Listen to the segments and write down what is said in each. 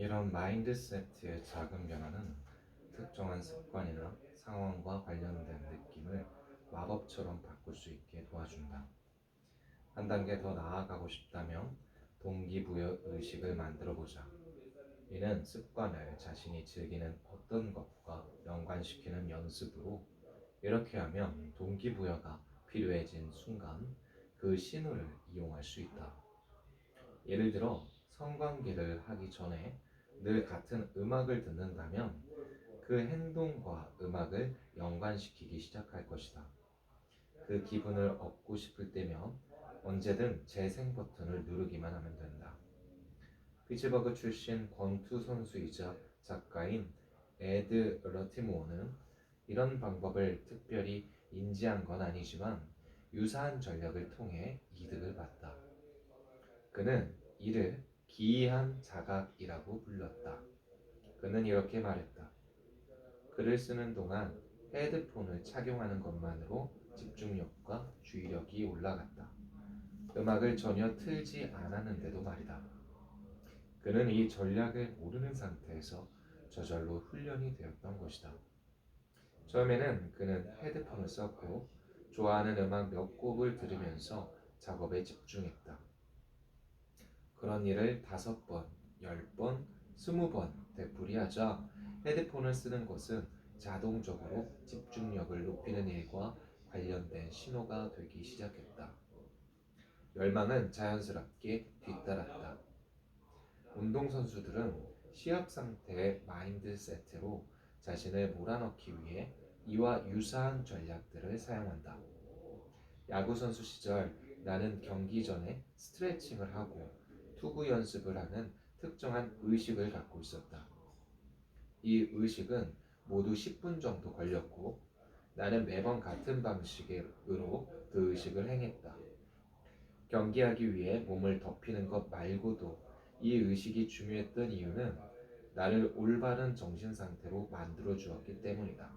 이런 마인드세트의 작은 변화는 특정한 습관이나 상황과 관련된 느낌을 마법처럼 바꿀 수 있게 도와준다. 한 단계 더 나아가고 싶다면 동기부여 의식을 만들어 보자. 이는 습관을 자신이 즐기는 어떤 것과 연관시키는 연습으로, 이렇게 하면 동기부여가 필요해진 순간 그 신호를 이용할 수 있다. 예를 들어 성관계를 하기 전에 늘 같은 음악을 듣는다면 그 행동과 음악을 연관시키기 시작할 것이다. 그 기분을 얻고 싶을 때면 언제든 재생 버튼을 누르기만 하면 된다. 피츠버그 출신 권투 선수이자 작가인 에드 러티모어는 이런 방법을 특별히 인지한 건 아니지만 유사한 전략을 통해 이득을 봤다. 그는 이를 기이한 자각이라고 불렀다. 그는 이렇게 말했다. 글을 쓰는 동안 헤드폰을 착용하는 것만으로 집중력과 주의력이 올라갔다. 음악을 전혀 틀지 않았는데도 말이다. 그는 이 전략을 모르는 상태에서 저절로 훈련이 되었던 것이다. 처음에는 그는 헤드폰을 썼고 좋아하는 음악 몇 곡을 들으면서 작업에 집중했다. 그런 일을 5번, 10번, 20번 되풀이하자 헤드폰을 쓰는 것은 자동적으로 집중력을 높이는 일과 관련된 신호가 되기 시작했다. 열망은 자연스럽게 뒤따랐다. 운동선수들은 시합 상태의 마인드세트로 자신을 몰아넣기 위해 이와 유사한 전략들을 사용한다. 야구선수 시절 나는 경기 전에 스트레칭을 하고 투구 연습을 하는 특정한 의식을 갖고 있었다. 이 의식은 모두 10분 정도 걸렸고 나는 매번 같은 방식으로 그 의식을 행했다. 경기하기 위해 몸을 덮이는 것 말고도 이 의식이 중요했던 이유는 나를 올바른 정신 상태로 만들어 주었기 때문이다.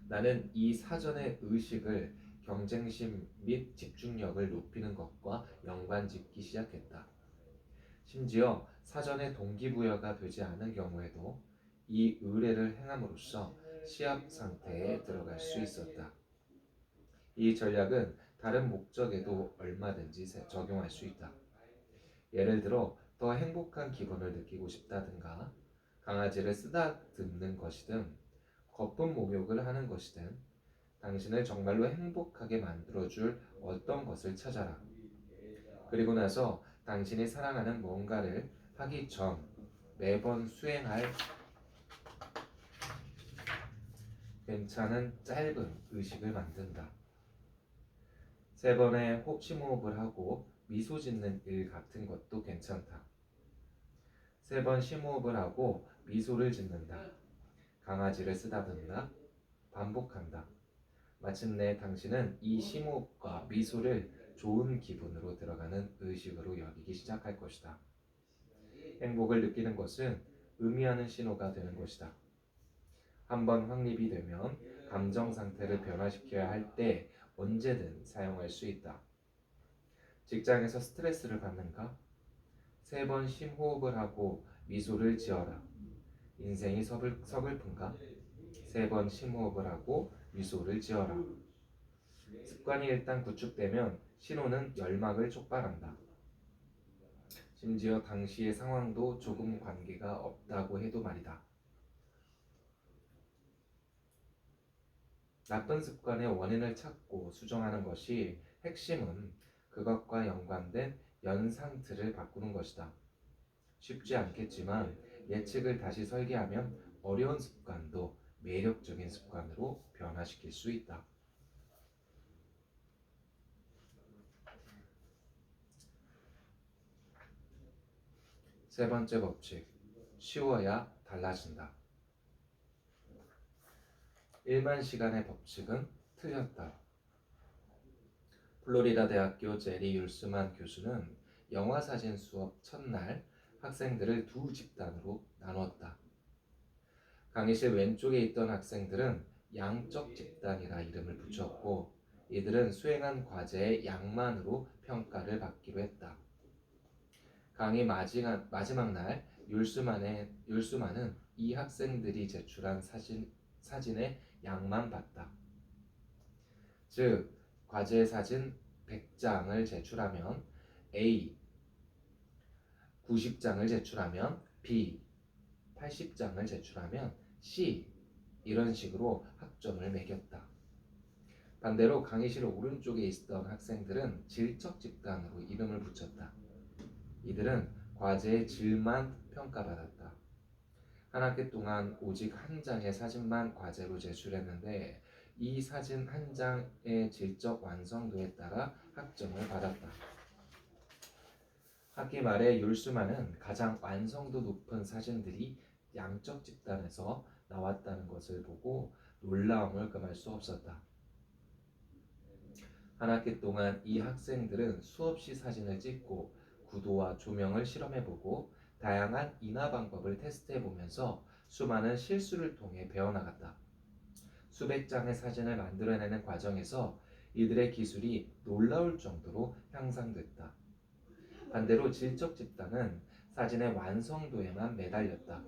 나는 이 사전의 의식을 경쟁심 및 집중력을 높이는 것과 연관짓기 시작했다. 심지어 사전에 동기부여가 되지 않은 경우에도 이 의뢰를 행함으로써 시합 상태에 들어갈 수 있었다. 이 전략은 다른 목적에도 얼마든지 적용할 수 있다. 예를 들어 더 행복한 기분을 느끼고 싶다든가 강아지를 쓰다듬는 것이든 거품 목욕을 하는 것이든 당신을 정말로 행복하게 만들어줄 어떤 것을 찾아라. 그리고 나서 당신이 사랑하는 뭔가를 하기 전 매번 수행할 괜찮은 짧은 의식을 만든다. 3번의 심호흡을 하고 미소 짓는 일 같은 것도 괜찮다. 3번 심호흡을 하고 미소를 짓는다. 강아지를 쓰다듬다. 반복한다. 마침내 당신은 이 심호흡과 미소를 좋은 기분으로 들어가는 의식으로 여기기 시작할 것이다. 행복을 느끼는 것은 의미하는 신호가 되는 것이다. 한번 확립이 되면 감정 상태를 변화시켜야 할 때 언제든 사용할 수 있다. 직장에서 스트레스를 받는가? 3번 심호흡을 하고 미소를 지어라. 인생이 서글픈가? 3번 심호흡을 하고 미소를 지어라. 습관이 일단 구축되면 신호는 열망을 촉발한다. 심지어 당시의 상황도 조금 관계가 없다고 해도 말이다. 나쁜 습관의 원인을 찾고 수정하는 것이 핵심은 그것과 연관된 연상틀을 바꾸는 것이다. 쉽지 않겠지만 예측을 다시 설계하면 어려운 습관도 매력적인 습관으로 변화시킬 수 있다. 3번째 법칙, 쉬워야 달라진다. 1만 시간의 법칙은 틀렸다. 플로리다 대학교 제리 율스만 교수는 영화사진 수업 첫날 학생들을 2집단으로 나누었다. 강의실 왼쪽에 있던 학생들은 양적 집단이라 이름을 붙였고 이들은 수행한 과제의 양만으로 평가를 받기로 했다. 강의 마지막 날 율수만은 이 학생들이 제출한 사진의 양만 봤다. 즉, 과제 사진 100장을 제출하면 A 90장을 제출하면 B 80장을 제출하면 C 이런 식으로 학점을 매겼다. 반대로 강의실 오른쪽에 있던 학생들은 질적 집단으로 이름을 붙였다. 이들은 과제의 질만 평가받았다. 한 학기 동안 오직 한 장의 사진만 과제로 제출했는데 이 사진 한 장의 질적 완성도에 따라 학점을 받았다. 학기 말에 율수만은 가장 완성도 높은 사진들이 양적 집단에서 나왔다는 것을 보고 놀라움을 금할 수 없었다. 한 학기 동안 이 학생들은 수없이 사진을 찍고 구도와 조명을 실험해보고 다양한 인화 방법을 테스트해보면서 수많은 실수를 통해 배워나갔다. 수백 장의 사진을 만들어내는 과정에서 이들의 기술이 놀라울 정도로 향상됐다. 반대로 질적 집단은 사진의 완성도에만 매달렸다.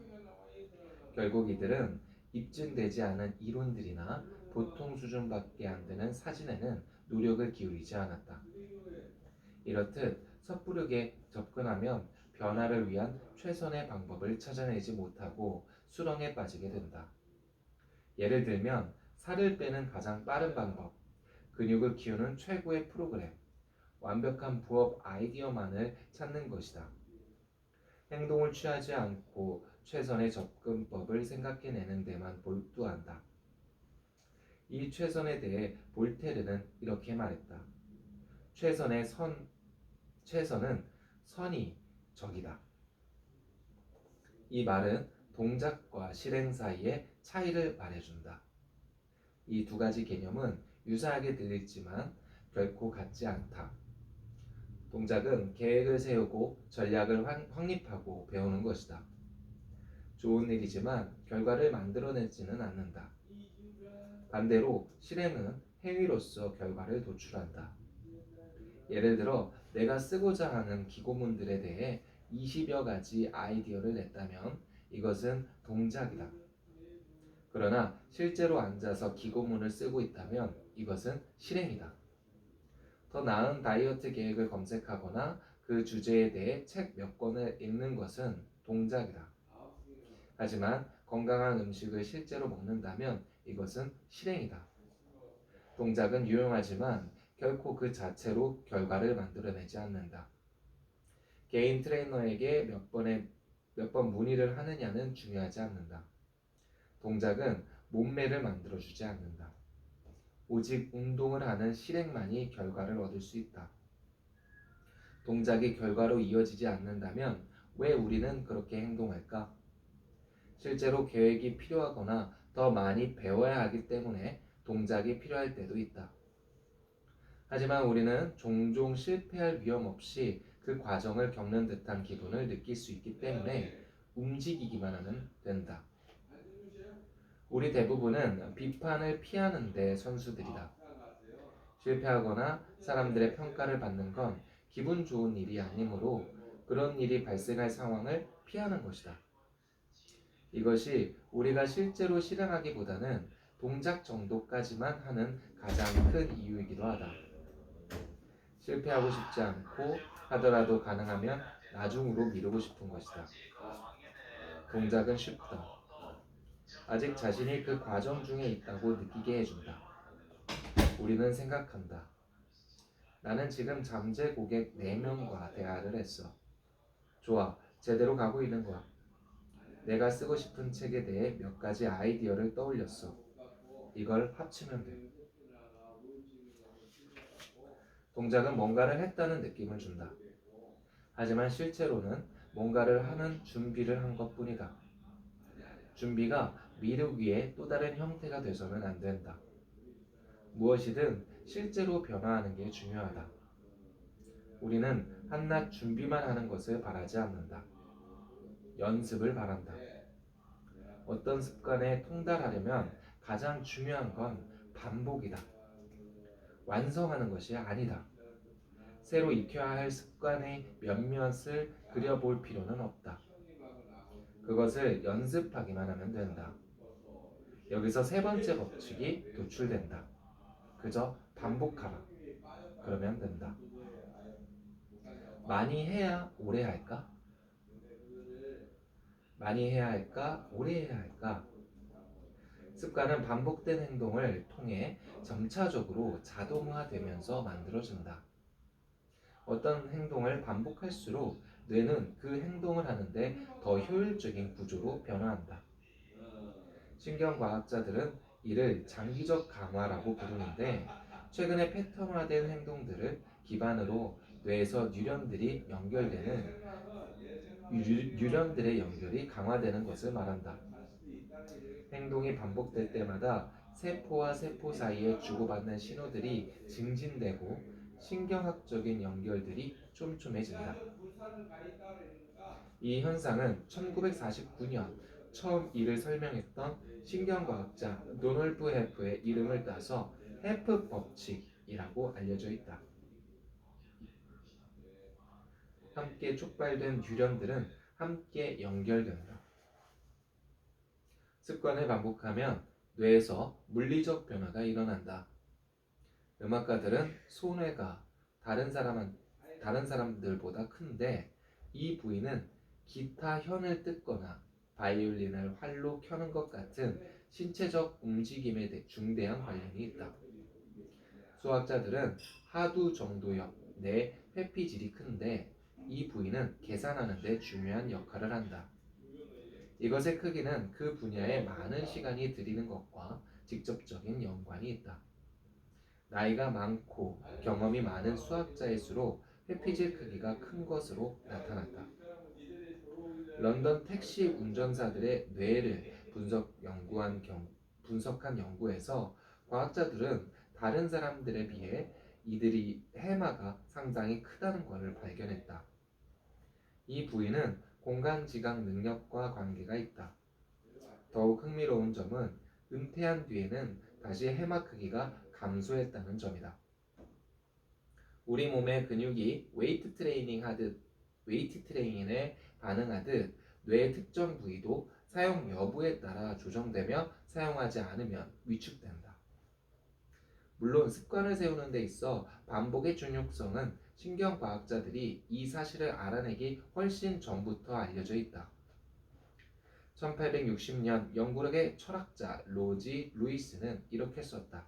결국 이들은 입증되지 않은 이론들이나 보통 수준밖에 안 되는 사진에는 노력을 기울이지 않았다. 이렇듯 섣부르게 접근하면 변화를 위한 최선의 방법을 찾아내지 못하고 수렁에 빠지게 된다. 예를 들면 살을 빼는 가장 빠른 방법, 근육을 키우는 최고의 프로그램, 완벽한 부업 아이디어만을 찾는 것이다. 행동을 취하지 않고 최선의 접근법을 생각해내는 데만 몰두한다. 이 최선에 대해 볼테르는 이렇게 말했다. 최선은 선이 적이다. 이 말은 동작과 실행 사이의 차이를 말해준다. 이 두 가지 개념은 유사하게 들리지만 결코 같지 않다. 동작은 계획을 세우고 전략을 확립하고 배우는 것이다. 좋은 일이지만 결과를 만들어내지는 않는다. 반대로 실행은 행위로서 결과를 도출한다. 예를 들어 내가 쓰고자 하는 기고문들에 대해 20여 가지 아이디어를 냈다면 이것은 동작이다. 그러나 실제로 앉아서 기고문을 쓰고 있다면 이것은 실행이다. 더 나은 다이어트 계획을 검색하거나 그 주제에 대해 책 몇 권을 읽는 것은 동작이다. 하지만 건강한 음식을 실제로 먹는다면 이것은 실행이다. 동작은 유용하지만 결코 그 자체로 결과를 만들어내지 않는다. 개인 트레이너에게 몇 번 문의를 하느냐는 중요하지 않는다. 동작은 몸매를 만들어주지 않는다. 오직 운동을 하는 실행만이 결과를 얻을 수 있다. 동작이 결과로 이어지지 않는다면 왜 우리는 그렇게 행동할까? 실제로 계획이 필요하거나 더 많이 배워야 하기 때문에 동작이 필요할 때도 있다. 하지만 우리는 종종 실패할 위험 없이 그 과정을 겪는 듯한 기분을 느낄 수 있기 때문에 움직이기만 하면 된다. 우리 대부분은 비판을 피하는 데 선수들이다. 실패하거나 사람들의 평가를 받는 건 기분 좋은 일이 아니므로 그런 일이 발생할 상황을 피하는 것이다. 이것이 우리가 실제로 실행하기보다는 동작 정도까지만 하는 가장 큰 이유이기도 하다. 실패하고 싶지 않고 하더라도 가능하면 나중으로 미루고 싶은 것이다. 동작은 쉽다. 아직 자신이 그 과정 중에 있다고 느끼게 해준다. 우리는 생각한다. 나는 지금 잠재 고객 4명과 대화를 했어. 좋아, 제대로 가고 있는 거야. 내가 쓰고 싶은 책에 대해 몇 가지 아이디어를 떠올렸어. 이걸 합치면 돼. 동작은 뭔가를 했다는 느낌을 준다. 하지만 실제로는 뭔가를 하는 준비를 한 것뿐이다. 준비가 미루기의 또 다른 형태가 돼서는 안 된다. 무엇이든 실제로 변화하는 게 중요하다. 우리는 한낱 준비만 하는 것을 바라지 않는다. 연습을 바란다. 어떤 습관에 통달하려면 가장 중요한 건 반복이다. 완성하는 것이 아니다. 새로 익혀야 할 습관의 몇몇을 그려볼 필요는 없다. 그것을 연습하기만 하면 된다. 여기서 세 번째 법칙이 도출된다. 그저 반복하라. 그러면 된다. 많이 해야 오래 할까? 많이 해야 할까? 오래 해야 할까? 습관은 반복된 행동을 통해 점차적으로 자동화되면서 만들어진다. 어떤 행동을 반복할수록 뇌는 그 행동을 하는데 더 효율적인 구조로 변화한다. 신경과학자들은 이를 장기적 강화라고 부르는데 최근에 패턴화된 행동들을 기반으로 뇌에서 뉴런들의 연결이 강화되는 것을 말한다. 행동이 반복될 때마다 세포와 세포 사이에 주고받는 신호들이 증진되고 신경학적인 연결들이 촘촘해진다. 이 현상은 1949년 처음 이를 설명했던 신경과학자 노널프 헤프의 이름을 따서 헤프 법칙이라고 알려져 있다. 함께 촉발된 뉴런들은 함께 연결된다. 습관을 반복하면 뇌에서 물리적 변화가 일어난다. 음악가들은 손해가 다른 사람들보다 큰데 이 부위는 기타 현을 뜯거나 바이올린을 활로 켜는 것 같은 신체적 움직임에 중대한 관련이 있다. 수학자들은 하두 정도역 내 회피질이 큰데 이 부위는 계산하는 데 중요한 역할을 한다. 이것의 크기는 그 분야에 많은 시간이 들이는 것과 직접적인 연관이 있다. 나이가 많고 경험이 많은 수학자일수록 회피질 크기가 큰 것으로 나타났다. 런던 택시 운전사들의 뇌를 분석한 연구에서 과학자들은 다른 사람들에 비해 이들이 해마가 상당히 크다는 것을 발견했다. 이 부위는 공간지각 능력과 관계가 있다. 더욱 흥미로운 점은 은퇴한 뒤에는 다시 해마 크기가 감소했다는 점이다. 우리 몸의 근육이 웨이트 트레이닝에 반응하듯 뇌의 특정 부위도 사용 여부에 따라 조정되며 사용하지 않으면 위축된다. 물론 습관을 세우는 데 있어 반복의 중요성은 신경과학자들이 이 사실을 알아내기 훨씬 전부터 알려져 있다. 1860년 영국의 철학자 로지 루이스는 이렇게 썼다.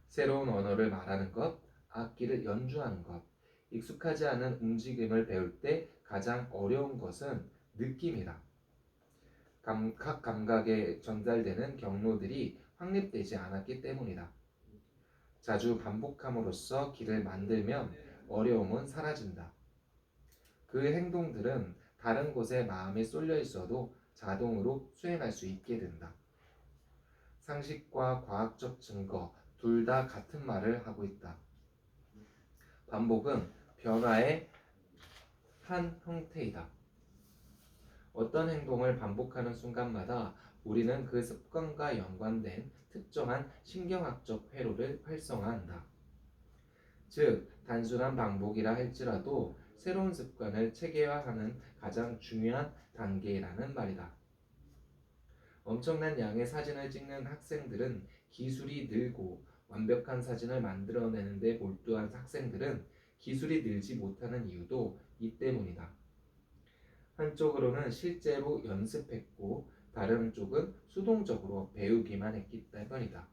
새로운 언어를 말하는 것, 악기를 연주하는 것, 익숙하지 않은 움직임을 배울 때 가장 어려운 것은 느낌이다. 각 감각에 전달되는 경로들이 확립되지 않았기 때문이다. 자주 반복함으로써 길을 만들면 어려움은 사라진다. 그 행동들은 다른 곳에 마음이 쏠려 있어도 자동으로 수행할 수 있게 된다. 상식과 과학적 증거 둘 다 같은 말을 하고 있다. 반복은 변화의 한 형태이다. 어떤 행동을 반복하는 순간마다 우리는 그 습관과 연관된 특정한 신경학적 회로를 활성화한다. 즉, 단순한 반복이라 할지라도 새로운 습관을 체계화하는 가장 중요한 단계라는 말이다. 엄청난 양의 사진을 찍는 학생들은 기술이 늘고 완벽한 사진을 만들어내는 데 몰두한 학생들은 기술이 늘지 못하는 이유도 이 때문이다. 한쪽으로는 실제로 연습했고 다른 쪽은 수동적으로 배우기만 했기 때문이다.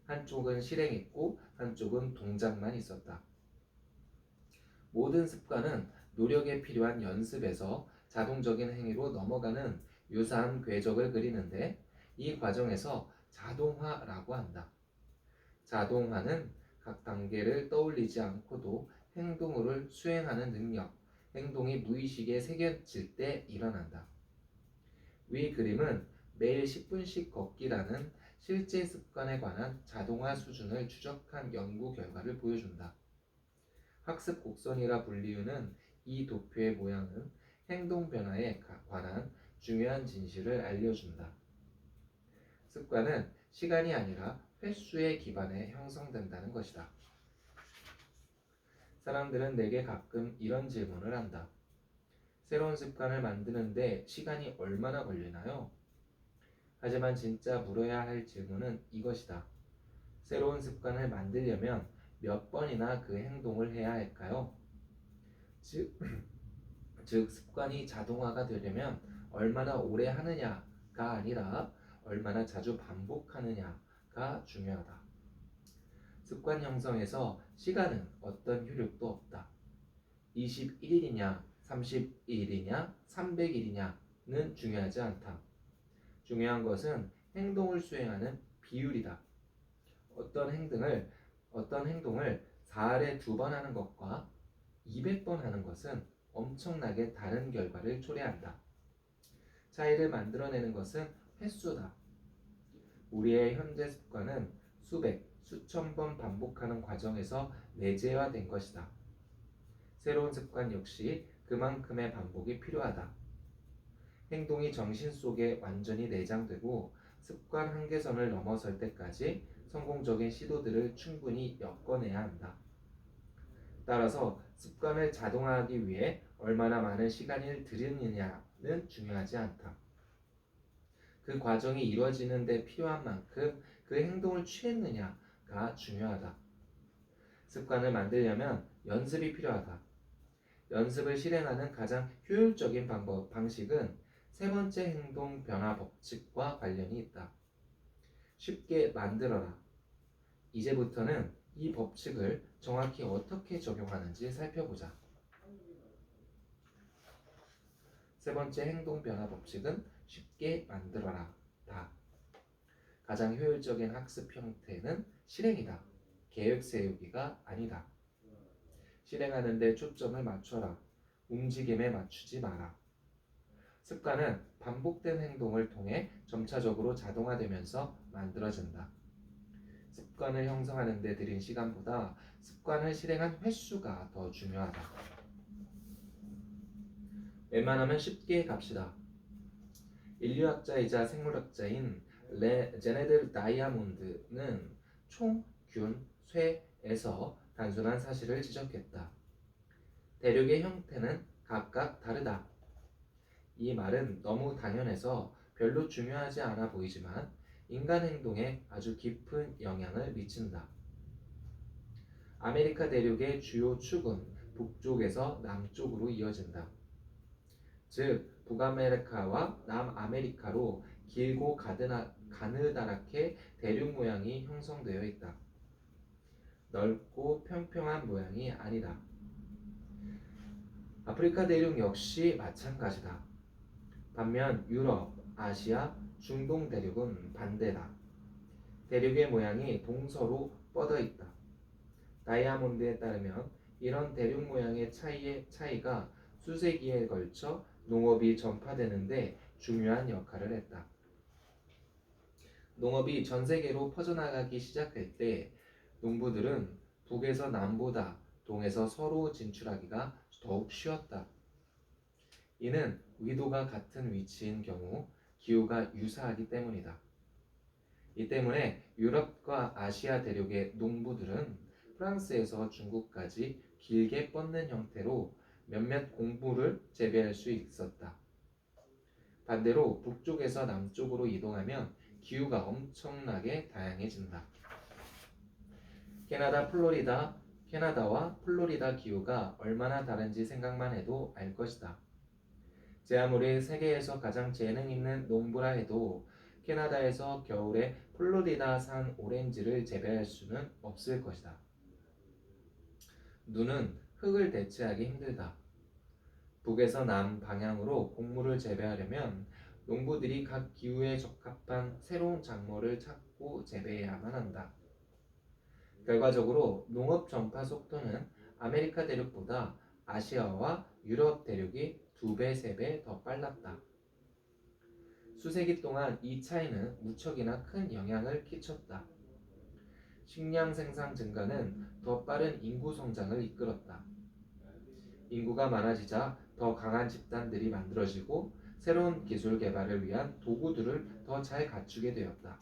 한쪽은 실행했고 한쪽은 동작만 있었다. 모든 습관은 노력에 필요한 연습에서 자동적인 행위로 넘어가는 유사한 궤적을 그리는데 이 과정에서 자동화라고 한다. 자동화는 각 단계를 떠올리지 않고도 행동을 수행하는 능력, 행동이 무의식에 새겨질 때 일어난다. 위 그림은 매일 10분씩 걷기라는 실제 습관에 관한 자동화 수준을 추적한 연구 결과를 보여준다. 학습 곡선이라 불리우는 이 도표의 모양은 행동 변화에 관한 중요한 진실을 알려준다. 습관은 시간이 아니라 횟수에 기반해 형성된다는 것이다. 사람들은 내게 가끔 이런 질문을 한다. 새로운 습관을 만드는데 시간이 얼마나 걸리나요? 하지만 진짜 물어야 할 질문은 이것이다. 새로운 습관을 만들려면 몇 번이나 그 행동을 해야 할까요? 즉, 즉 습관이 자동화가 되려면 얼마나 오래 하느냐가 아니라 얼마나 자주 반복하느냐가 중요하다. 습관 형성에서 시간은 어떤 효력도 없다. 21일이냐, 30일이냐, 300일이냐는 중요하지 않다. 중요한 것은 행동을 수행하는 비율이다. 어떤 행동을 4일에 2번 하는 것과 200번 하는 것은 엄청나게 다른 결과를 초래한다. 차이를 만들어내는 것은 횟수다. 우리의 현재 습관은 수백, 수천 번 반복하는 과정에서 내재화된 것이다. 새로운 습관 역시 그만큼의 반복이 필요하다. 행동이 정신 속에 완전히 내장되고 습관 한계선을 넘어설 때까지 성공적인 시도들을 충분히 엮어내야 한다. 따라서 습관을 자동화하기 위해 얼마나 많은 시간을 들이느냐는 중요하지 않다. 그 과정이 이루어지는 데 필요한 만큼 그 행동을 취했느냐가 중요하다. 습관을 만들려면 연습이 필요하다. 연습을 실행하는 가장 효율적인 방식은 세 번째 행동 변화 법칙과 관련이 있다. 쉽게 만들어라. 이제부터는 이 법칙을 정확히 어떻게 적용하는지 살펴보자. 세 번째 행동 변화 법칙은 쉽게 만들어라. 다. 가장 효율적인 학습 형태는 실행이다. 계획 세우기가 아니다. 실행하는 데 초점을 맞춰라. 움직임에 맞추지 마라. 습관은 반복된 행동을 통해 점차적으로 자동화되면서 만들어진다. 습관을 형성하는 데 들인 시간보다 습관을 실행한 횟수가 더 중요하다. 웬만하면 쉽게 갑시다. 인류학자이자 생물학자인 제네드 다이아몬드는 총, 균, 쇠에서 단순한 사실을 지적했다. 대륙의 형태는 각각 다르다. 이 말은 너무 당연해서 별로 중요하지 않아 보이지만 인간 행동에 아주 깊은 영향을 미친다. 아메리카 대륙의 주요 축은 북쪽에서 남쪽으로 이어진다. 즉 북아메리카와 남아메리카로 길고 가느다랗게 대륙 모양이 형성되어 있다. 넓고 평평한 모양이 아니다. 아프리카 대륙 역시 마찬가지다. 반면 유럽, 아시아, 중동 대륙은 반대다. 대륙의 모양이 동서로 뻗어 있다. 다이아몬드에 따르면 이런 대륙 모양의 차이가 수세기에 걸쳐 농업이 전파되는데 중요한 역할을 했다. 농업이 전 세계로 퍼져나가기 시작할 때 농부들은 북에서 남보다 동에서 서로 진출하기가 더욱 쉬웠다. 이는 위도가 같은 위치인 경우 기후가 유사하기 때문이다. 이 때문에 유럽과 아시아 대륙의 농부들은 프랑스에서 중국까지 길게 뻗는 형태로 몇몇 곡물을 재배할 수 있었다. 반대로 북쪽에서 남쪽으로 이동하면 기후가 엄청나게 다양해진다. 캐나다와 플로리다 기후가 얼마나 다른지 생각만 해도 알 것이다. 제 아무리 세계에서 가장 재능 있는 농부라 해도 캐나다에서 겨울에 플로리다산 오렌지를 재배할 수는 없을 것이다. 눈은 흙을 대체하기 힘들다. 북에서 남 방향으로 곡물을 재배하려면 농부들이 각 기후에 적합한 새로운 작물을 찾고 재배해야만 한다. 결과적으로 농업 전파 속도는 아메리카 대륙보다 아시아와 유럽 대륙이 2배, 3배 더 빨랐다. 수세기 동안 이 차이는 무척이나 큰 영향을 끼쳤다. 식량 생산 증가는 더 빠른 인구 성장을 이끌었다. 인구가 많아지자 더 강한 집단들이 만들어지고 새로운 기술 개발을 위한 도구들을 더 잘 갖추게 되었다.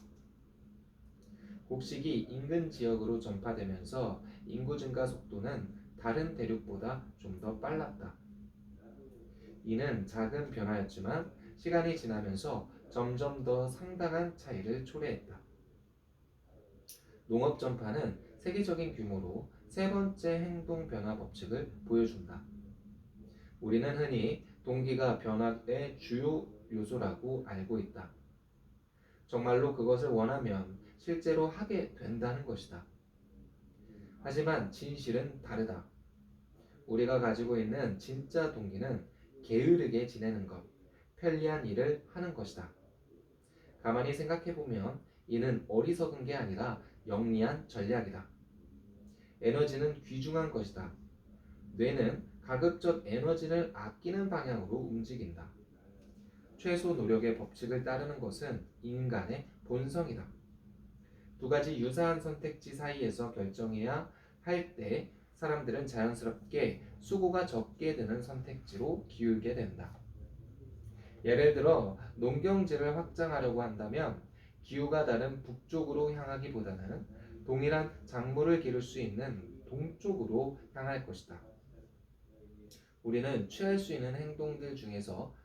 곡식이 인근 지역으로 전파되면서 인구 증가 속도는 다른 대륙보다 좀 더 빨랐다. 이는 작은 변화였지만 시간이 지나면서 점점 더 상당한 차이를 초래했다. 농업 전파는 세계적인 규모로 세 번째 행동 변화 법칙을 보여준다. 우리는 흔히 동기가 변화의 주요 요소라고 알고 있다. 정말로 그것을 원하면 실제로 하게 된다는 것이다. 하지만 진실은 다르다. 우리가 가지고 있는 진짜 동기는 게으르게 지내는 것, 편리한 일을 하는 것이다. 가만히 생각해보면 이는 어리석은 게 아니라 영리한 전략이다. 에너지는 귀중한 것이다. 뇌는 가급적 에너지를 아끼는 방향으로 움직인다. 최소 노력의 법칙을 따르는 것은 인간의 본성이다. 두 가지 유사한 선택지 사이에서 결정해야 할 때 사람들은 자연스럽게 수고가 적게 드는 선택지로 기울게 된다. 예를 들어 농경지를 확장하려고 한다면 기후가 다른 북쪽으로 향하기보다는 동일한 작물을 기를 수 있는 동쪽으로 향할 것이다. 우리는 취할 수 있는 행동들 중에서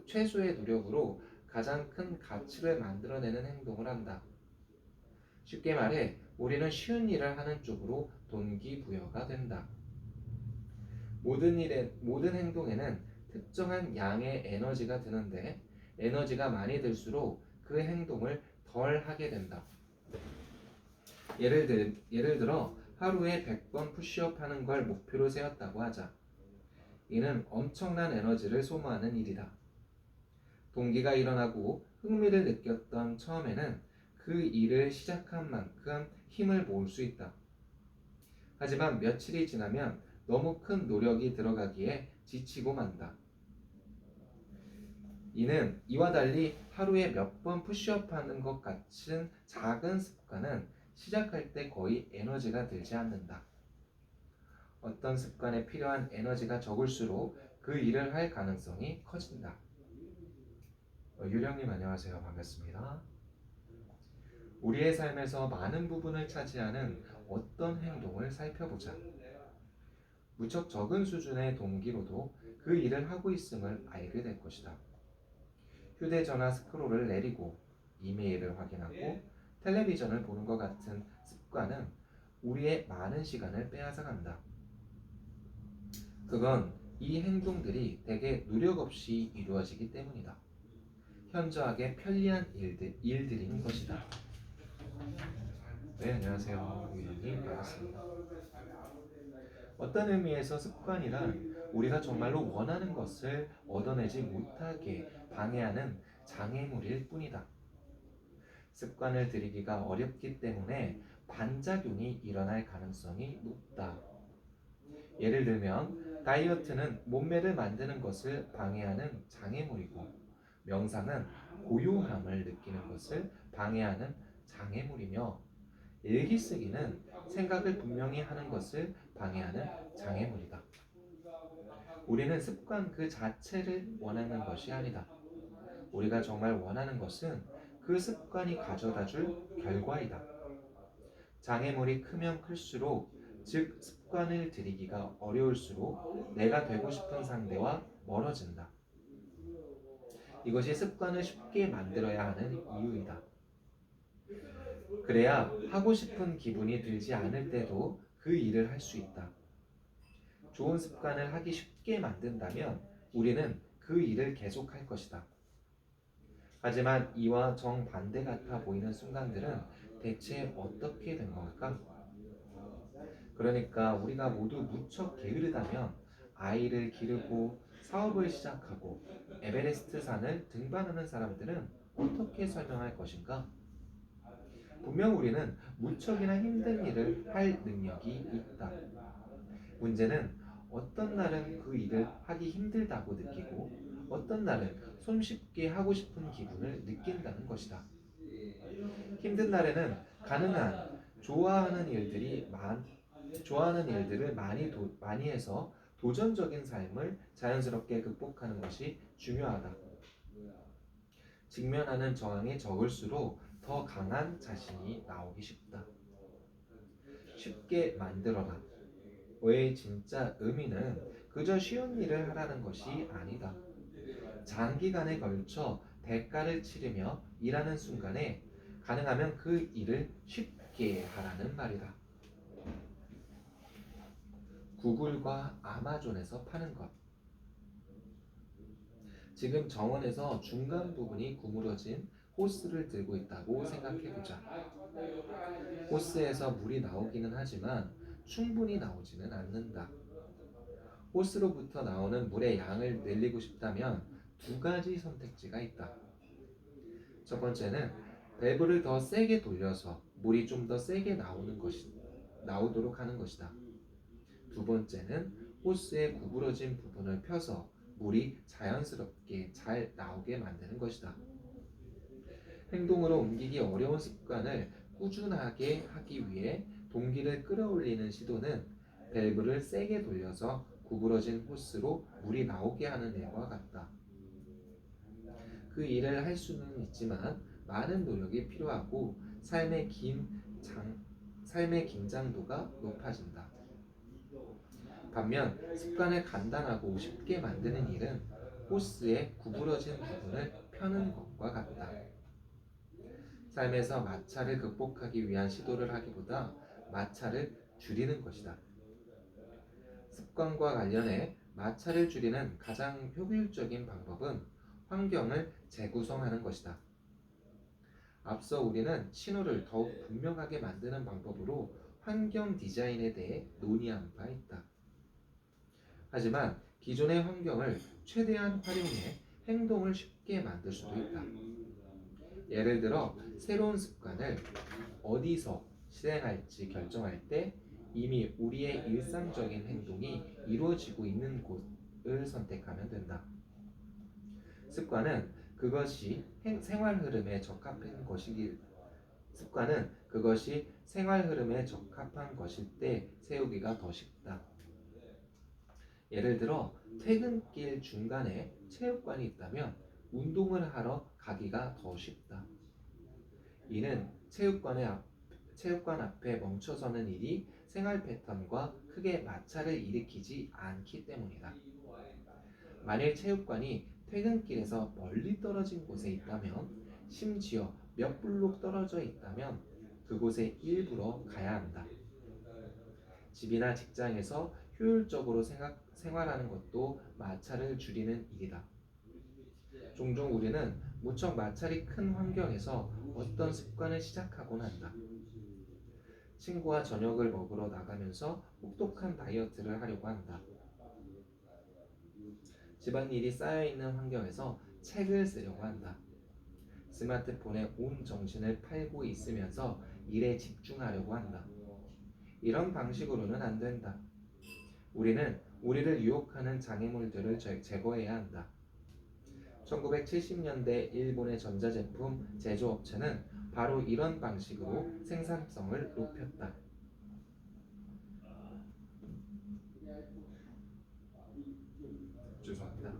최소의 노력으로 가장 큰 가치를 만들어내는 행동을 한다. 쉽게 말해 우리는 쉬운 일을 하는 쪽으로 동기부여가 된다. 모든 행동에는 특정한 양의 에너지가 드는데 에너지가 많이 들수록 그 행동을 덜 하게 된다. 예를 들어 하루에 100번 푸시업 하는 걸 목표로 세웠다고 하자. 이는 엄청난 에너지를 소모하는 일이다. 동기가 일어나고 흥미를 느꼈던 처음에는 그 일을 시작한 만큼 힘을 모을 수 있다. 하지만 며칠이 지나면 너무 큰 노력이 들어가기에 지치고 만다. 이는 이와 달리 하루에 몇 번 푸시업 하는 것 같은 작은 습관은 시작할 때 거의 에너지가 들지 않는다. 어떤 습관에 필요한 에너지가 적을수록 그 일을 할 가능성이 커진다. 유령님 안녕하세요. 반갑습니다. 우리의 삶에서 많은 부분을 차지하는 어떤 행동을 살펴보자. 무척 적은 수준의 동기로도 그 일을 하고 있음을 알게 될 것이다. 휴대전화 스크롤을 내리고 이메일을 확인하고 텔레비전을 보는 것 같은 습관은 우리의 많은 시간을 빼앗아간다. 그건 이 행동들이 대개 노력 없이 이루어지기 때문이다. 현저하게 편리한 일들인 것이다. 네, 안녕하세요. 위원님 반갑습니다. 어떤 의미에서 습관이란 우리가 정말로 원하는 것을 얻어내지 못하게 방해하는 장애물일 뿐이다. 습관을 들이기가 어렵기 때문에 반작용이 일어날 가능성이 높다. 예를 들면 다이어트는 몸매를 만드는 것을 방해하는 장애물이고 명상은 고요함을 느끼는 것을 방해하는 장애물이며 일기쓰기는 생각을 분명히 하는 것을 방해하는 장애물이다. 우리는 습관 그 자체를 원하는 것이 아니다. 우리가 정말 원하는 것은 그 습관이 가져다 줄 결과이다. 장애물이 크면 클수록, 즉 습관을 들이기가 어려울수록 내가 되고 싶은 상대와 멀어진다. 이것이 습관을 쉽게 만들어야 하는 이유이다. 그래야 하고 싶은 기분이 들지 않을 때도 그 일을 할 수 있다. 좋은 습관을 하기 쉽게 만든다면 우리는 그 일을 계속할 것이다. 하지만 이와 정반대 같아 보이는 순간들은 대체 어떻게 된 걸까? 그러니까 우리가 모두 무척 게으르다면 아이를 기르고 사업을 시작하고 에베레스트 산을 등반하는 사람들은 어떻게 설명할 것인가? 분명 우리는 무척이나 힘든 일을 할 능력이 있다. 문제는 어떤 날은 그 일을 하기 힘들다고 느끼고 어떤 날은 손쉽게 하고 싶은 기분을 느낀다는 것이다. 힘든 날에는 가능한 좋아하는 일들을 많이 해서 도전적인 삶을 자연스럽게 극복하는 것이 중요하다. 직면하는 저항이 적을수록 더 강한 자신이 나오기 쉽다. 쉽게 만들어라. 의 진짜 의미는 그저 쉬운 일을 하라는 것이 아니다. 장기간에 걸쳐 대가를 치르며 일하는 순간에 가능하면 그 일을 쉽게 하라는 말이다. 구글과 아마존에서 파는 것. 지금 정원에서 중간 부분이 구부러진 호스를 들고 있다고 생각해보자. 호스에서 물이 나오기는 하지만 충분히 나오지는 않는다. 호스로부터 나오는 물의 양을 늘리고 싶다면 두 가지 선택지가 있다. 첫 번째는 밸브를 더 세게 돌려서 물이 좀 더 세게 나오도록 하는 것이다. 두 번째는 호스의 구부러진 부분을 펴서 물이 자연스럽게 잘 나오게 만드는 것이다. 행동으로 옮기기 어려운 습관을 꾸준하게 하기 위해 동기를 끌어올리는 시도는 밸브를 세게 돌려서 구부러진 호스로 물이 나오게 하는 일과 같다. 그 일을 할 수는 있지만 많은 노력이 필요하고 삶의 긴장도가 높아진다. 반면 습관을 간단하고 쉽게 만드는 일은 호스의 구부러진 부분을 펴는 것과 같다. 삶에서 마찰을 극복하기 위한 시도를 하기보다 마찰을 줄이는 것이다. 습관과 관련해 마찰을 줄이는 가장 효율적인 방법은 환경을 재구성하는 것이다. 앞서 우리는 신호를 더욱 분명하게 만드는 방법으로 환경 디자인에 대해 논의한 바 있다. 하지만 기존의 환경을 최대한 활용해 행동을 쉽게 만들 수도 있다. 예를 들어 새로운 습관을 어디서 실행할지 결정할 때 이미 우리의 일상적인 행동이 이루어지고 있는 곳을 선택하면 된다. 습관은 그것이 생활 흐름에 적합한 것이길 습관은 그것이 생활 흐름에 적합한 것일 때 세우기가 더 쉽다. 예를 들어 퇴근길 중간에 체육관이 있다면 운동을 하러 가기가 더 쉽다. 이는 체육관 앞에 멈춰서는 일이 생활 패턴과 크게 마찰을 일으키지 않기 때문이다. 만일 체육관이 퇴근길에서 멀리 떨어진 곳에 있다면, 심지어 몇 블록 떨어져 있다면 그곳에 일부러 가야 한다. 집이나 직장에서 효율적으로 생활하는 것도 마찰을 줄이는 일이다. 종종 우리는 무척 마찰이 큰 환경에서 어떤 습관을 시작하곤 한다. 친구와 저녁을 먹으러 나가면서 혹독한 다이어트를 하려고 한다. 집안일이 쌓여있는 환경에서 책을 쓰려고 한다. 스마트폰에 온 정신을 팔고 있으면서 일에 집중하려고 한다. 이런 방식으로는 안 된다. 우리는 우리를 유혹하는 장애물들을 제거해야 한다. 1970년대 일본의 전자제품 제조업체는 바로 이런 방식으로 생산성을 높였다. 죄송합니다.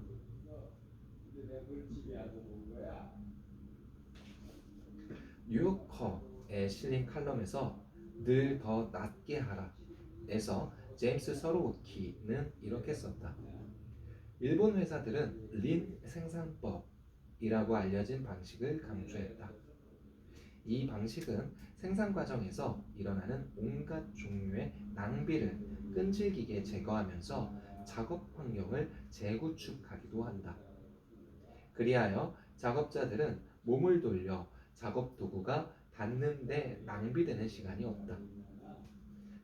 뉴요커에 실린 칼럼에서 늘 더 낫게 하라 에서 제임스 서로우키는 이렇게 썼다. 일본 회사들은 린 생산법이라고 알려진 방식을 강조했다. 이 방식은 생산 과정에서 일어나는 온갖 종류의 낭비를 끈질기게 제거하면서 작업 환경을 재구축하기도 한다. 그리하여 작업자들은 몸을 돌려 작업 도구가 닿는데 낭비되는 시간이 없다.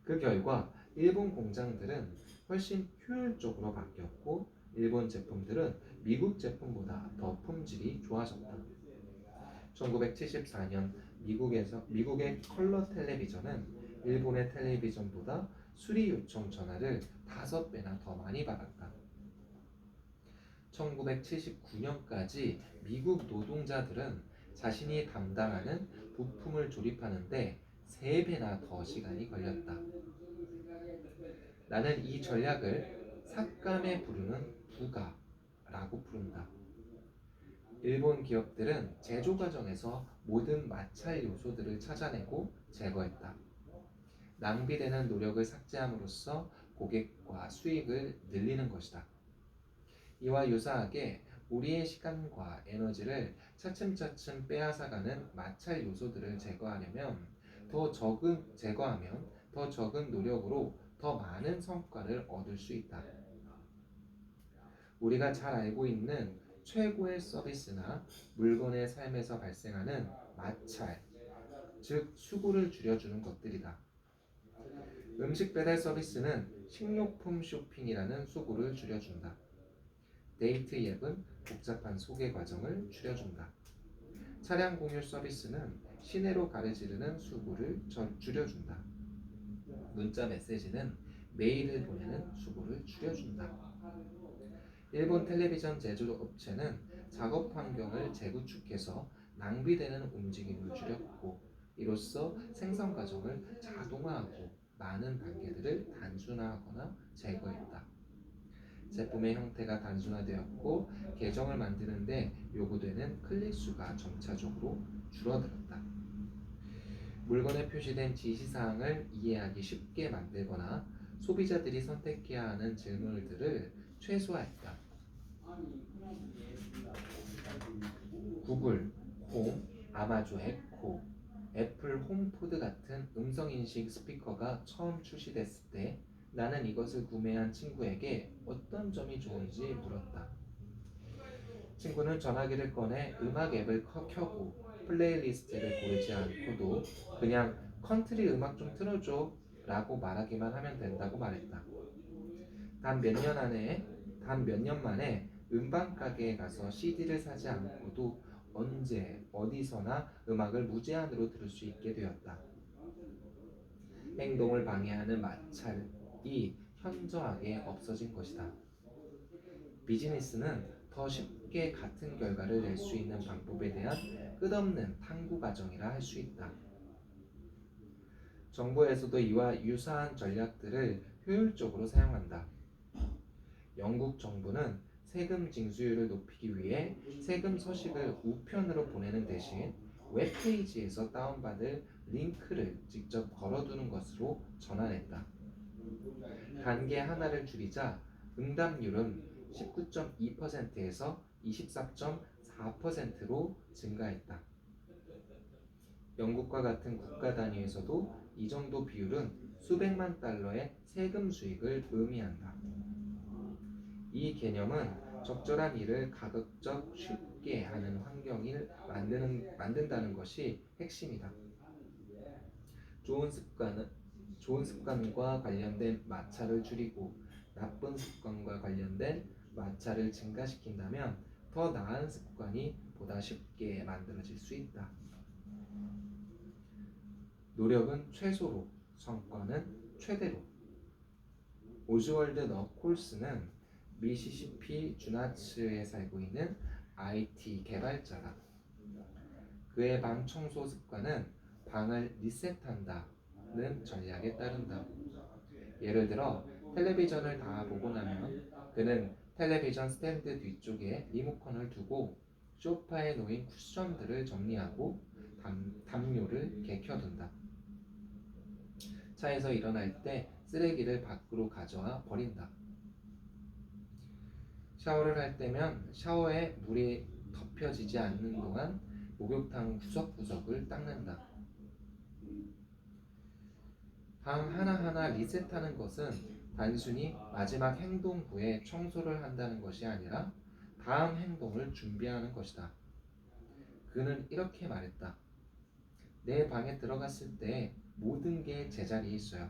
그 결과 일본 공장들은 훨씬 효율적으로 바뀌었고 일본 제품들은 미국 제품보다 더 품질이 좋아졌다. 1974년 미국의 컬러 텔레비전은 일본의 텔레비전보다 수리 요청 전화를 5배나 더 많이 받았다. 1979년까지 미국 노동자들은 자신이 담당하는 부품을 조립하는데 3배나 더 시간이 걸렸다. 나는 이 전략을 삭감에 부르는 부가라고 부른다. 일본 기업들은 제조 과정에서 모든 마찰 요소들을 찾아내고 제거했다. 낭비되는 노력을 삭제함으로써 고객과 수익을 늘리는 것이다. 이와 유사하게 우리의 시간과 에너지를 차츰차츰 빼앗아가는 마찰 요소들을 제거하면 더 적은 노력으로 더 많은 성과를 얻을 수 있다. 우리가 잘 알고 있는 최고의 서비스나 물건의 삶에서 발생하는 마찰, 즉 수고를 줄여주는 것들이다. 음식 배달 서비스는 식료품 쇼핑이라는 수고를 줄여준다. 데이트 앱은 복잡한 소개 과정을 줄여준다. 차량 공유 서비스는 시내로 가르지르는 수고를 줄여준다. 문자 메시지는 메일을 보내는 수고를 줄여준다. 일본 텔레비전 제조업체는 작업 환경을 재구축해서 낭비되는 움직임을 줄였고, 이로써 생산 과정을 자동화하고 많은 단계들을 단순화하거나 제거했다. 제품의 형태가 단순화되었고, 계정을 만드는데 요구되는 클릭 수가 점차적으로 줄어들었다. 물건에 표시된 지시사항을 이해하기 쉽게 만들거나 소비자들이 선택해야 하는 질문들을 최소화했다. 구글, 홈, 아마존 에코, 애플 홈포드 같은 음성인식 스피커가 처음 출시됐을 때 나는 이것을 구매한 친구에게 어떤 점이 좋은지 물었다. 친구는 전화기를 꺼내 음악 앱을 켜고 플레이리스트를 고르지 않고도 그냥 컨트리 음악 좀 틀어줘 라고 말하기만 하면 된다고 말했다. 단 몇 년 만에 음반 가게에 가서 CD를 사지 않고도 언제 어디서나 음악을 무제한으로 들을 수 있게 되었다. 행동을 방해하는 마찰이 현저하게 없어진 것이다. 비즈니스는 더 쉽게 같은 결과를 낼 수 있는 방법에 대한 끝없는 탐구 과정이라 할 수 있다. 정부에서도 이와 유사한 전략들을 효율적으로 사용한다. 영국 정부는 세금 징수율을 높이기 위해 세금 서식을 우편으로 보내는 대신 웹페이지에서 다운받을 링크를 직접 걸어두는 것으로 전환했다. 단계 하나를 줄이자 응답률은 19.2%에서 24.4%로 증가했다. 영국과 같은 국가 단위에서도 이 정도 비율은 수백만 달러의 세금 수익을 의미한다. 이 개념은 적절한 일을 가급적 쉽게 하는 환경을 만든다는 것이 핵심이다. 좋은 습관과 관련된 마찰을 줄이고 나쁜 습관과 관련된 마찰을 증가시킨다면 더 나은 습관이 보다 쉽게 만들어질 수 있다. 노력은 최소로, 성과는 최대로. 오즈월드 너콜스는 미시시피 주나츠에 살고 있는 IT 개발자다. 그의 방 청소 습관은 방을 리셋한다는 전략에 따른다. 예를 들어 텔레비전을 다 보고 나면 그는 텔레비전 스탠드 뒤쪽에 리모컨을 두고 소파에 놓인 쿠션들을 정리하고 담요를 개켜둔다. 차에서 일어날 때 쓰레기를 밖으로 가져와 버린다. 샤워를 할 때면 샤워에 물이 덮여지지 않는 동안 목욕탕 구석구석을 닦는다. 방 하나하나 리셋하는 것은 단순히 마지막 행동 후에 청소를 한다는 것이 아니라 다음 행동을 준비하는 것이다. 그는 이렇게 말했다. 내 방에 들어갔을 때 모든 게 제자리에 있어요.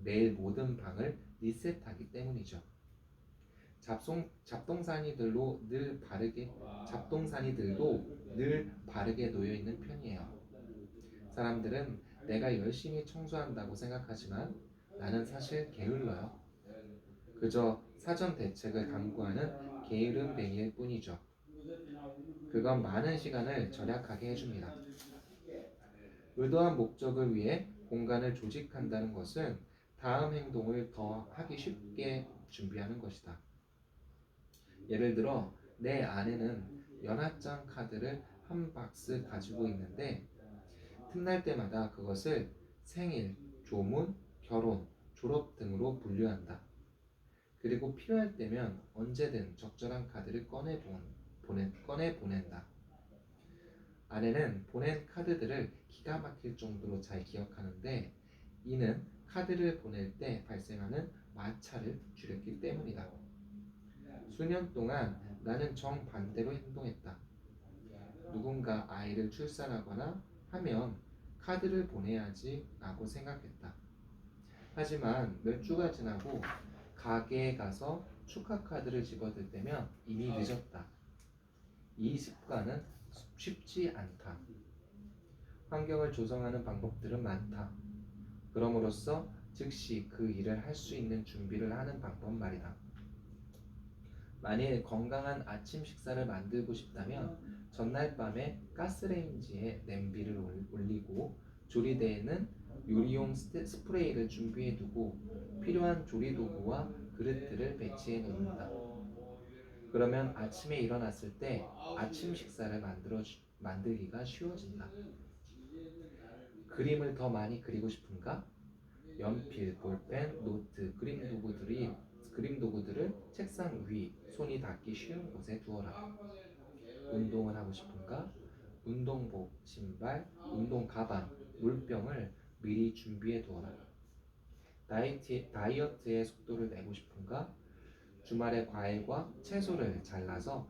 내일 모든 방을 리셋하기 때문이죠. 잡동사니들도 늘 바르게 놓여 있는 편이에요. 사람들은 내가 열심히 청소한다고 생각하지만 나는 사실 게을러요. 그저 사전 대책을 강구하는 게으름뱅이일 뿐이죠. 그건 많은 시간을 절약하게 해줍니다. 의도한 목적을 위해 공간을 조직한다는 것은 다음 행동을 더 하기 쉽게 준비하는 것이다. 예를 들어 내 아내는 연하장 카드를 한 박스 가지고 있는데 틈날 때마다 그것을 생일, 조문, 결혼, 졸업 등으로 분류한다. 그리고 필요할 때면 언제든 적절한 카드를 꺼내 보낸다. 아내는 보낸 카드들을 기가 막힐 정도로 잘 기억하는데 이는 카드를 보낼 때 발생하는 마찰을 줄였기 때문이다. 수년 동안 나는 정반대로 행동했다. 누군가 아이를 출산하거나 하면 카드를 보내야지 라고 생각했다. 하지만 몇 주가 지나고 가게에 가서 축하 카드를 집어들 때면 이미 늦었다. 이 습관은 쉽지 않다. 환경을 조성하는 방법들은 많다. 그럼으로써 즉시 그 일을 할 수 있는 준비를 하는 방법 말이다. 만일 건강한 아침 식사를 만들고 싶다면 전날 밤에 가스레인지에 냄비를 올리고 조리대에는 요리용 스프레이를 준비해 두고 필요한 조리 도구와 그릇들을 배치해 놓는다. 그러면 아침에 일어났을 때 아침 식사를 만들기가 쉬워진다. 그림을 더 많이 그리고 싶은가? 연필, 볼펜, 노트, 그림 도구들을 책상 위, 손이 닿기 쉬운 곳에 두어라. 운동을 하고 싶은가? 운동복, 신발, 운동 가방, 물병을 미리 준비해 두어라. 다이어트의 속도를 내고 싶은가? 주말에 과일과 채소를 잘라서